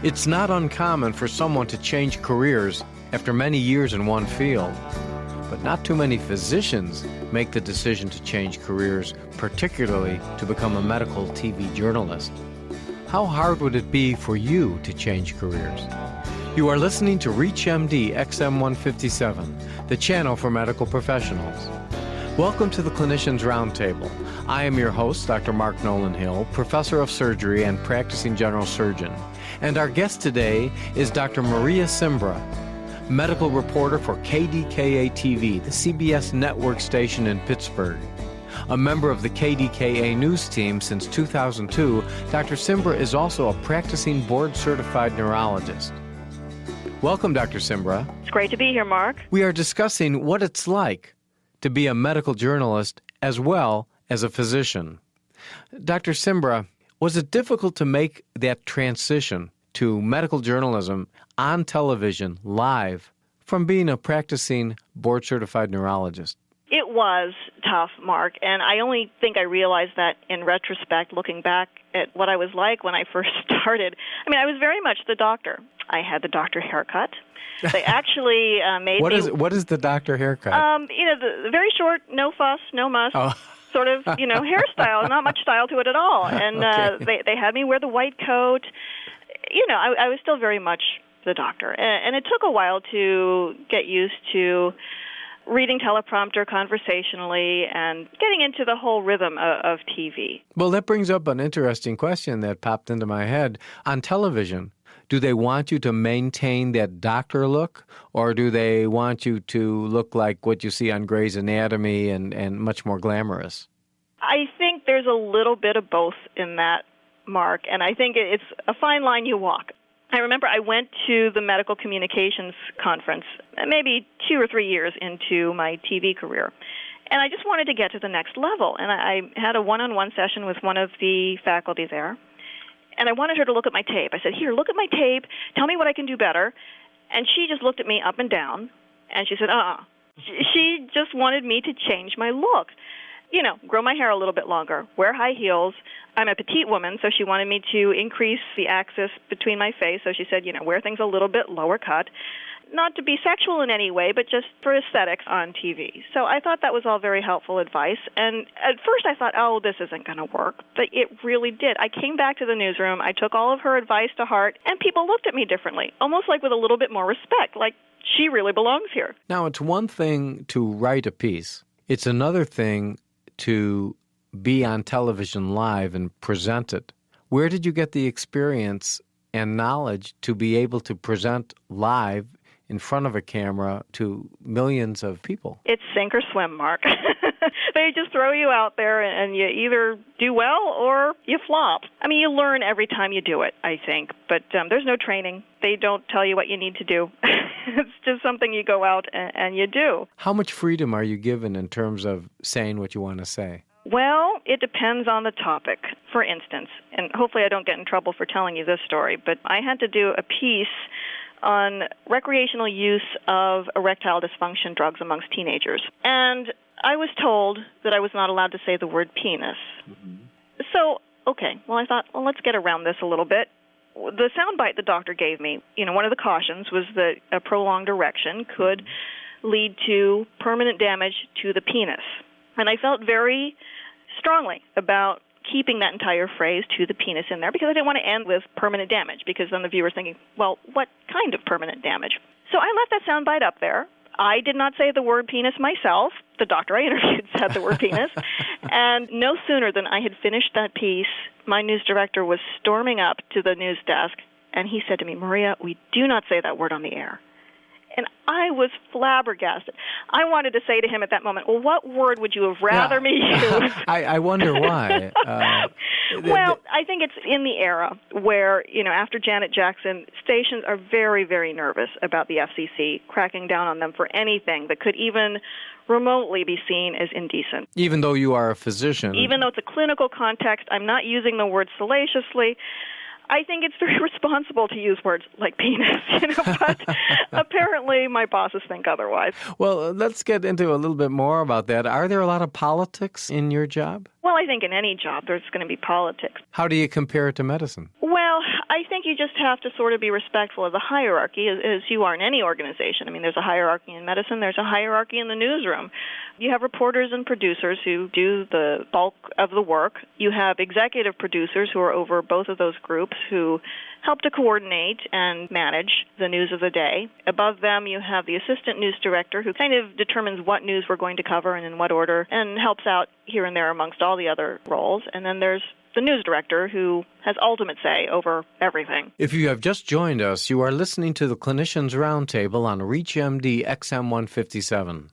It's not uncommon for someone to change careers after many years in one field, but not too many physicians make the decision to change careers, particularly to become a medical TV journalist. How hard would it be for you to change careers? You are listening to ReachMD XM157, the channel for medical professionals. Welcome to the Clinicians Roundtable. I am your host, Dr. Mark Nolan Hill, professor of surgery and practicing general surgeon. And our guest today is Dr. Maria Simbra, medical reporter for KDKA-TV, the CBS network station in Pittsburgh. A member of the KDKA news team since 2002, Dr. Simbra is also a practicing board-certified neurologist. Welcome, Dr. Simbra. It's great to be here, Mark. We are discussing what it's like to be a medical journalist as well as a physician. Dr. Simbra, was it difficult to make that transition to medical journalism on television, live, from being a practicing board-certified neurologist? It was tough, Mark, and I only think I realized that in retrospect, looking back at what I was like when I first started. I mean, I was very much the doctor. I had the doctor haircut. They actually made What is the doctor haircut? The very short, no fuss, no muss. Oh. Sort of, hairstyle, not much style to it at all. And okay. they had me wear the white coat. I was still very much the doctor. And it took a while to get used to reading teleprompter conversationally and getting into the whole rhythm of TV. Well, that brings up an interesting question that popped into my head. On television, do they want you to maintain that doctor look, or do they want you to look like what you see on Grey's Anatomy and much more glamorous? I think there's a little bit of both in that, Mark, and I think it's a fine line you walk. I remember I went to the medical communications conference maybe 2 or 3 years into my TV career, and I just wanted to get to the next level. And I had a one-on-one session with one of the faculty there, and I wanted her to look at my tape. I said, here, look at my tape. Tell me what I can do better. And she just looked at me up and down, and she said, She just wanted me to change my look. Grow my hair a little bit longer, wear high heels. I'm a petite woman, so she wanted me to increase the axis between my face. So she said, wear things a little bit lower cut. Not to be sexual in any way, but just for aesthetics on TV. So I thought that was all very helpful advice. And at first I thought, this isn't going to work. But it really did. I came back to the newsroom, I took all of her advice to heart, and people looked at me differently, almost like with a little bit more respect, like she really belongs here. Now, it's one thing to write a piece. It's another thing to be on television live and present it. Where did you get the experience and knowledge to be able to present live in front of a camera to millions of people? It's sink or swim, Mark. They just throw you out there and you either do well or you flop. I mean, you learn every time you do it, I think, but there's no training. They don't tell you what you need to do. It's just something you go out and you do. How much freedom are you given in terms of saying what you want to say? Well, it depends on the topic. For instance, and hopefully I don't get in trouble for telling you this story, but I had to do a piece on recreational use of erectile dysfunction drugs amongst teenagers. And I was told that I was not allowed to say the word penis. Mm-hmm. So, I thought, let's get around this a little bit. The soundbite the doctor gave me, one of the cautions was that a prolonged erection could lead to permanent damage to the penis. And I felt very strongly about keeping that entire phrase to the penis in there because I didn't want to end with permanent damage because then the viewer's thinking, well, what kind of permanent damage? So I left that soundbite up there. I did not say the word penis myself. The doctor I interviewed said the word penis. And no sooner than I had finished that piece, my news director was storming up to the news desk, and he said to me, Maria, we do not say that word on the air. And I was flabbergasted. I wanted to say to him at that moment, well, what word would you have rather me use? I wonder why. I think it's in the era where, after Janet Jackson, stations are very, very nervous about the FCC cracking down on them for anything that could even remotely be seen as indecent. Even though you are a physician. Even though it's a clinical context, I'm not using the word salaciously. I think it's very responsible to use words like penis, but apparently my bosses think otherwise. Well, let's get into a little bit more about that. Are there a lot of politics in your job? Well, I think in any job there's going to be politics. How do you compare it to medicine? Well, I think you just have to sort of be respectful of the hierarchy, as you are in any organization. I mean, there's a hierarchy in medicine, there's a hierarchy in the newsroom. You have reporters and producers who do the bulk of the work. You have executive producers who are over both of those groups who help to coordinate and manage the news of the day. Above them, you have the assistant news director who kind of determines what news we're going to cover and in what order and helps out here and there amongst all the other roles. And then there's the news director who has ultimate say over everything. If you have just joined us, you are listening to the Clinicians Roundtable on ReachMD XM 157.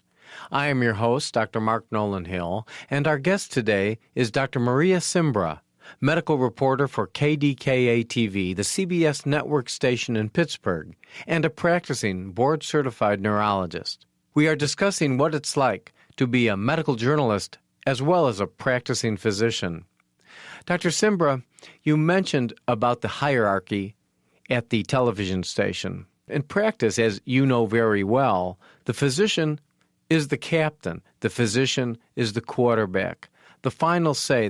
I am your host, Dr. Mark Nolan Hill, and our guest today is Dr. Maria Simbra, medical reporter for KDKA-TV, the CBS network station in Pittsburgh, and a practicing board-certified neurologist. We are discussing what it's like to be a medical journalist as well as a practicing physician. Dr. Simbra, you mentioned about the hierarchy at the television station. In practice, as you know very well, the physician is the captain. The physician is the quarterback. The final say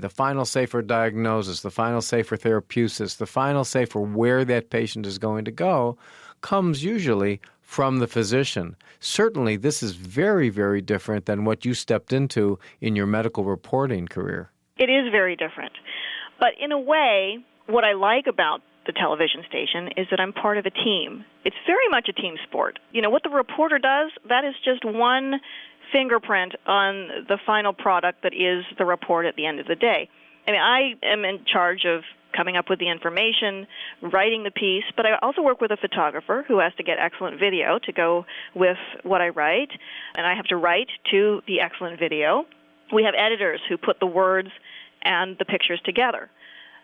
for diagnosis, the final say for therapeutics, the final say for where that patient is going to go comes usually from the physician. Certainly, this is very, very different than what you stepped into in your medical reporting career. It is very different. But in a way, what I like about the television station is that I'm part of a team. It's very much a team sport. You know, what the reporter does, that is just one fingerprint on the final product that is the report at the end of the day. I mean, I am in charge of coming up with the information, writing the piece, but I also work with a photographer who has to get excellent video to go with what I write, and I have to write to the excellent video. We have editors who put the words and the pictures together.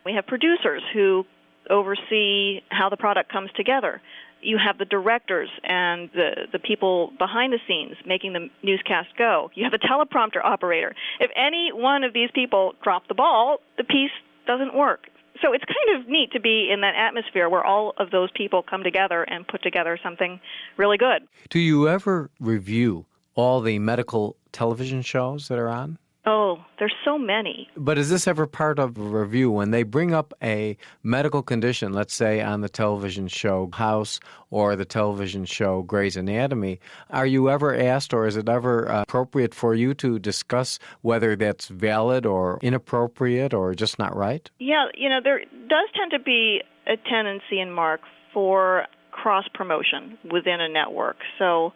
We have producers who oversee how the product comes together. You have the directors and the people behind the scenes making the newscast go. You have a teleprompter operator. If any one of these people drop the ball, the piece doesn't work. So it's kind of neat to be in that atmosphere where all of those people come together and put together something really good. Do you ever review all the medical television shows that are on? Oh, there's so many. But is this ever part of a review when they bring up a medical condition, let's say on the television show House or the television show Grey's Anatomy, are you ever asked or is it ever appropriate for you to discuss whether that's valid or inappropriate or just not right? Yeah, you know, there does tend to be a tendency in Mark for cross-promotion within a network. So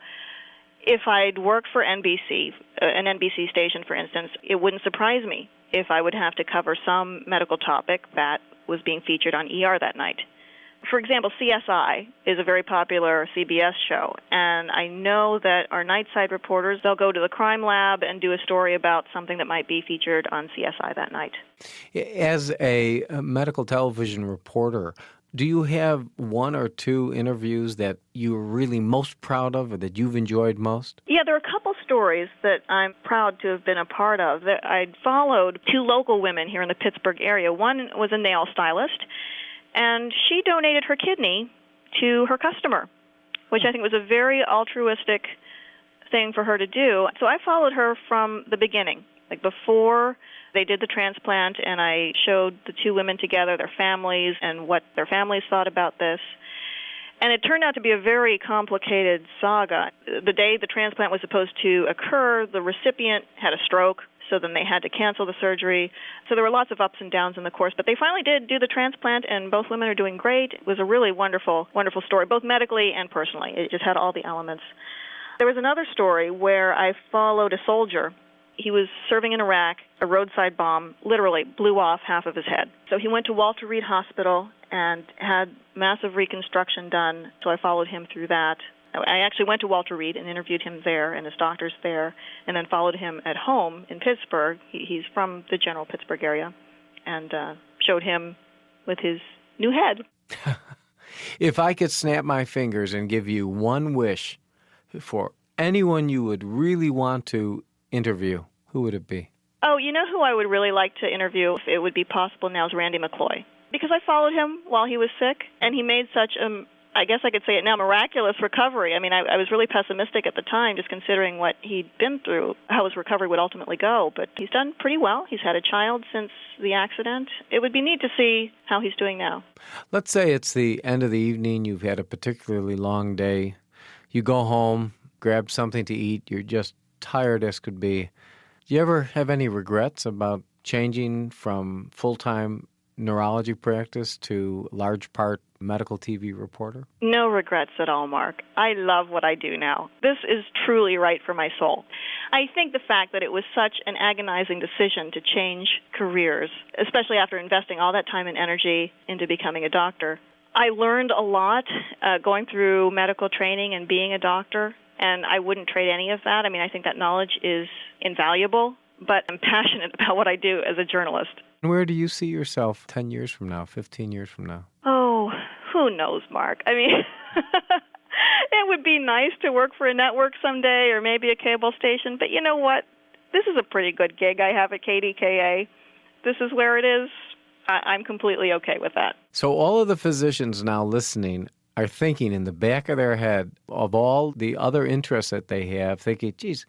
if I'd worked for NBC, an NBC station, for instance, it wouldn't surprise me if I would have to cover some medical topic that was being featured on ER that night. For example, CSI is a very popular CBS show, and I know that our nightside reporters, they'll go to the crime lab and do a story about something that might be featured on CSI that night. As a medical television reporter, do you have one or two interviews that you're really most proud of or that you've enjoyed most? Yeah, there are a couple stories that I'm proud to have been a part of. I'd followed two local women here in the Pittsburgh area. One was a nail stylist, and she donated her kidney to her customer, which I think was a very altruistic thing for her to do. So I followed her from the beginning, like before they did the transplant, and I showed the two women together, their families, and what their families thought about this. And it turned out to be a very complicated saga. The day the transplant was supposed to occur, the recipient had a stroke, so then they had to cancel the surgery. So there were lots of ups and downs in the course, but they finally did do the transplant, and both women are doing great. It was a really wonderful, wonderful story, both medically and personally. It just had all the elements. There was another story where I followed a soldier. He was serving in Iraq. A roadside bomb literally blew off half of his head. So he went to Walter Reed Hospital and had massive reconstruction done, so I followed him through that. I actually went to Walter Reed and interviewed him there and his doctors there, and then followed him at home in Pittsburgh. He's from the general Pittsburgh area, and showed him with his new head. If I could snap my fingers and give you one wish for anyone you would really want to interview, who would it be? Oh, you know who I would really like to interview, if it would be possible now, is Randy McCloy. Because I followed him while he was sick, and he made such a I guess I could say it now, miraculous recovery. I mean, I was really pessimistic at the time, just considering what he'd been through, how his recovery would ultimately go. But he's done pretty well. He's had a child since the accident. It would be neat to see how he's doing now. Let's say it's the end of the evening. You've had a particularly long day. You go home, grab something to eat. You're just tired as could be. Do you ever have any regrets about changing from full-time neurology practice to large part medical TV reporter? No regrets at all, Mark. I love what I do now. This is truly right for my soul. I think the fact that it was such an agonizing decision to change careers, especially after investing all that time and energy into becoming a doctor, I learned a lot going through medical training and being a doctor, and I wouldn't trade any of that. I mean, I think that knowledge is invaluable, but I'm passionate about what I do as a journalist. Where do you see yourself 10 years from now, 15 years from now? Oh, who knows, Mark? I mean, it would be nice to work for a network someday or maybe a cable station, but you know what? This is a pretty good gig I have at KDKA. This is where it is. I'm completely okay with that. So all of the physicians now listening are thinking in the back of their head of all the other interests that they have, thinking, geez,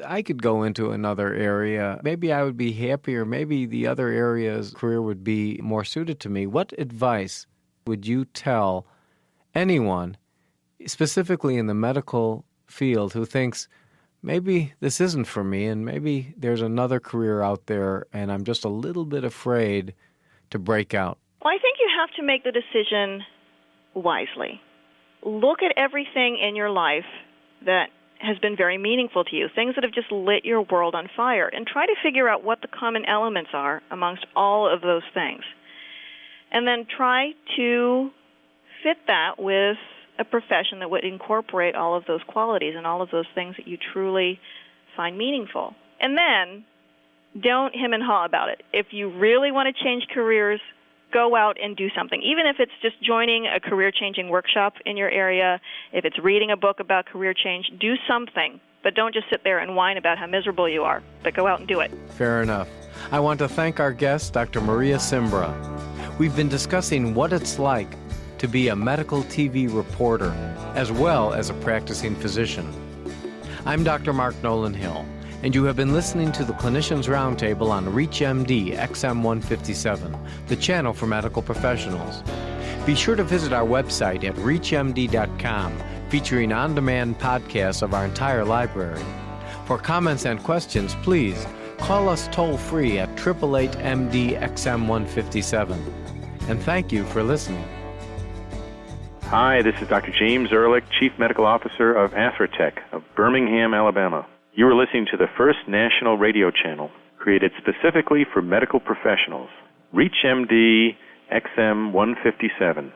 I could go into another area. Maybe I would be happier. Maybe the other area's career would be more suited to me. What advice would you tell anyone, specifically in the medical field, who thinks, maybe this isn't for me and maybe there's another career out there and I'm just a little bit afraid to break out? Well, I think you have to make the decision wisely. Look at everything in your life that has been very meaningful to you, things that have just lit your world on fire, and try to figure out what the common elements are amongst all of those things. And then try to fit that with a profession that would incorporate all of those qualities and all of those things that you truly find meaningful. And then don't hem and haw about it. If you really want to change careers, go out and do something. Even if it's just joining a career-changing workshop in your area, if it's reading a book about career change, do something. But don't just sit there and whine about how miserable you are, but go out and do it. Fair enough. I want to thank our guest, Dr. Maria Simbra. We've been discussing what it's like to be a medical TV reporter, as well as a practicing physician. I'm Dr. Mark Nolan Hill, and you have been listening to the Clinicians Roundtable on ReachMD XM157, the channel for medical professionals. Be sure to visit our website at reachmd.com, featuring on-demand podcasts of our entire library. For comments and questions, please call us toll-free at 888-MD-XM157. And thank you for listening. Hi, this is Dr. James Ehrlich, Chief Medical Officer of Athertech of Birmingham, Alabama. You are listening to the first national radio channel created specifically for medical professionals, ReachMD XM157.